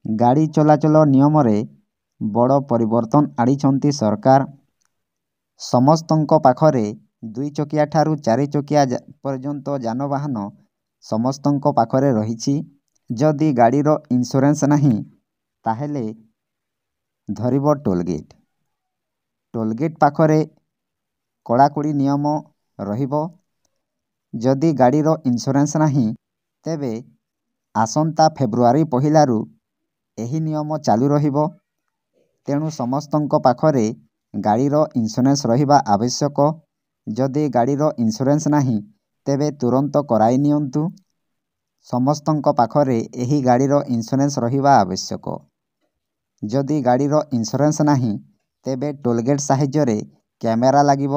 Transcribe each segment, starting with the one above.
गाड़ी चलाचल नियम रे बड़ परिवर्तन आनिछंती सरकार। समस्तंक पाखरे 2 चकिया ठारू 4 चकिया पर्यंत जानवाहन समस्तंक पाखरे रहिछि। जदि गाड़ीर इंश्योरेंस नहीं ताहेले धरिब टोलगेट। टोलगेट पाखरे कड़ाकड़ी नियम रहिब। जदि गाड़ीर इंश्योरेंस नहीं तेबे आसंता फेब्रुआरी पहिलारू एही नियम चालू रहिब। तेणु समस्तंक पाखरे गाड़ीर इंश्योरेंस रहिबा आवश्यक। जदि गाड़ीर इंश्योरेंस नहीं तेबे तुरंत कराई नियंतु। समस्तंक पाखरे एही गाड़ीर इंश्योरेंस रहिबा आवश्यक। जदि गाड़ीर इंश्योरेंस नहीं तेबे टोलगेट साहाय्य रे कैमेरा लागिब।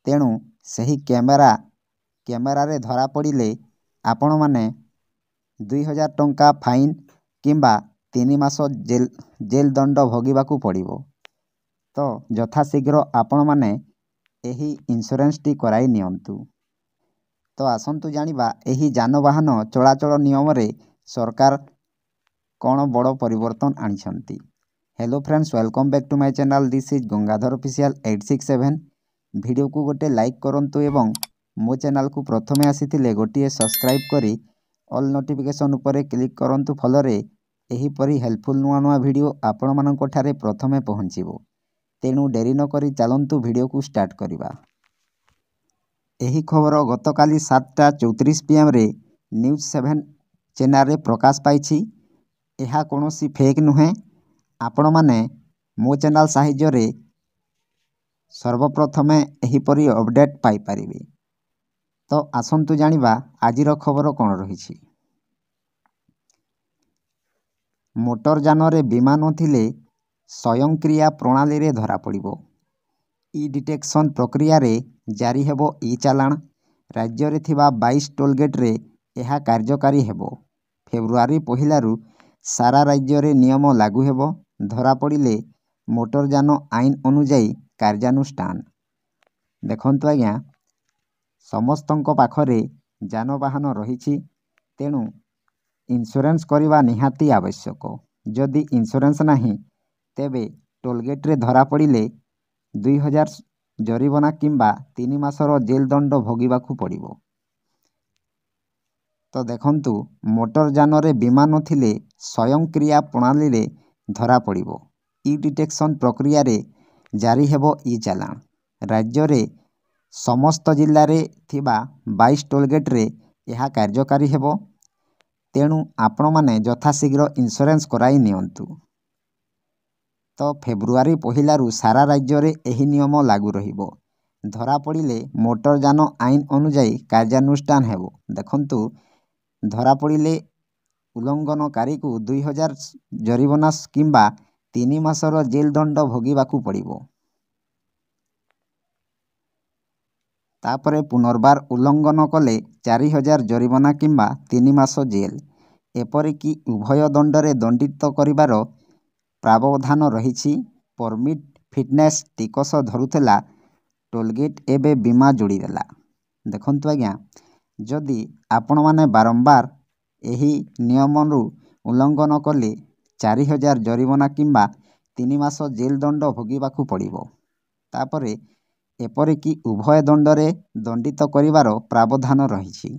तेणु सही कैमेरा रे धरा पड़िले आपण माने 2000 टंका फाइन किंबा 3 मास जेल दंड भोगिबाकू पड़िबो। तो यथाशीघ्र आपण माने एही इंश्योरेंस टी कराई नियंतु। तो आसंतु जानिबा एही जानवाहन चलाचल नियम रे सरकार कौन बड़ परिवर्तन आनिछंती। Hello friends, welcome back to my channel. This is Gangadhar official 867। Video को गोटे लाइक करंतु एवं मो चैनल को प्रथमे आसीथिले गोटे सब्सक्राइब करी ऑल नोटिफिकेशन उपरे क्लिक करंतु। फलरे एही परी हेल्पफुल नुआ नुआ वीडियो आपण मानक ठारे प्रथमे पहुंचीबो। तेणु डेरी न करी चलंतु वीडियो को स्टार्ट करिबा। एही खबर गतकाली 7:34 PM रे न्यूज 7 चैनल रे प्रकाश पाइछि। एहा कोनोसी फेक नुहे। आपण माने मो चैनल साहाय्य रे सर्वप्रथमे एही परी अपडेट पाई परिबे। तो आसंतु जानिबा आजिर खबर कोन रहिछि। मोटर जान रे बीमा नथिले स्वयंक्रिया प्रणाली रे धरा पड़िबो। ई डिटेक्शन प्रक्रिया रे जारी हेबो ई चालान। राज्य रे थिबा 22 टोलगेट रे एहा कार्यकारी हेबो। फेब्रुआरी पहिलारू सारा राज्य रे नियम लागू हेबो। धरा पड़िले मोटर जान आईन अनुଯାयी कार्यानुष्ठान। देखंतु आज्ञा समस्तंक पाखरे जानवाहन रहिछि। तेणु इंश्योरेंस करिबा निहाती आवश्यक। जदि इंश्योरेंस नहीं तेबे टोलगेट रे धरा पड़िले 2000 जरिमाना किंबा 3 मासर जेल दंड भोगिबाकू पड़िबो। तो देखंतु मोटर जान रे बीमा नथिले स्वयंक्रिया प्रणाली रे धरा पड़िबो। ई डिटेक्शन प्रक्रिया रे जारी हेबो ई चालान। राज्य रे समस्त जिल्ला रे थिबा 22 टोलगेट रे एहा कार्यकारी हेबो। तेणु आपण माने यथाशीघ्र इंश्योरेंस कराई नियंतु। तो फेब्रुआरी पहिलारू सारा राज्य रे एही नियम लागू रहिबो। धरा पड़िले मोटर जान आईन अनुଯାयी कार्यानुष्ठान हेबो। देखंतु धरा पड़िले उल्लंघनकारी को 2000 जरिमाना किंबा 3 मासर जेल दंड भोगिबाकू पड़िबो। तापरे पुनर्बार उल्लंघन कले 4000 जरिमाना किंबा 3 मास जेल। एपरिकी उभय दंडरे दंडित करिबार प्रावधान रहिछि। परमिट फिटनेस टिकस धरुथला टोलगेट एबे बीमा जोड़ी देला। देखंतु आज्ञा जदि आपण माने बारंबार एही नियमनु उल्लंघन कले 4000 जरिमाना किंबा 3 मास जेल दंड भोगिबाकू पड़िबो। तापरे एपरिकी उभय दंडरे दंडित करिबार प्रावधान रहिछि।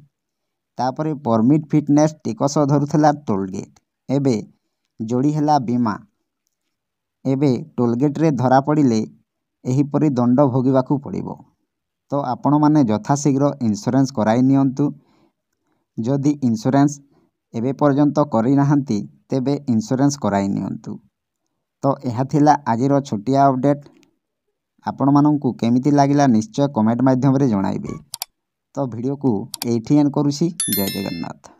तापरे परमिट फिटनेस टिकस धरुथला टोलगेट एबे जोड़ी हेला बीमा। एबे टोलगेट रे धरा पड़िले एही परी दंड भोगिबाकू पड़िबो। तो आपण माने यथाशीघ्र इंश्योरेंस कराई नियंतु। जदि इंश्योरेंस एबे पर्यंत करि नाहंती तेबे इंश्योरेंस कराई नियंतु। तो एहा थिला आजिर छोटिया अपडेट। आपण मानंकु केमिति लागिला निश्चय कमेंट माध्यम रे जणाइबे। तो वीडियो को एठी एंड करूसी। जय जगन्नाथ।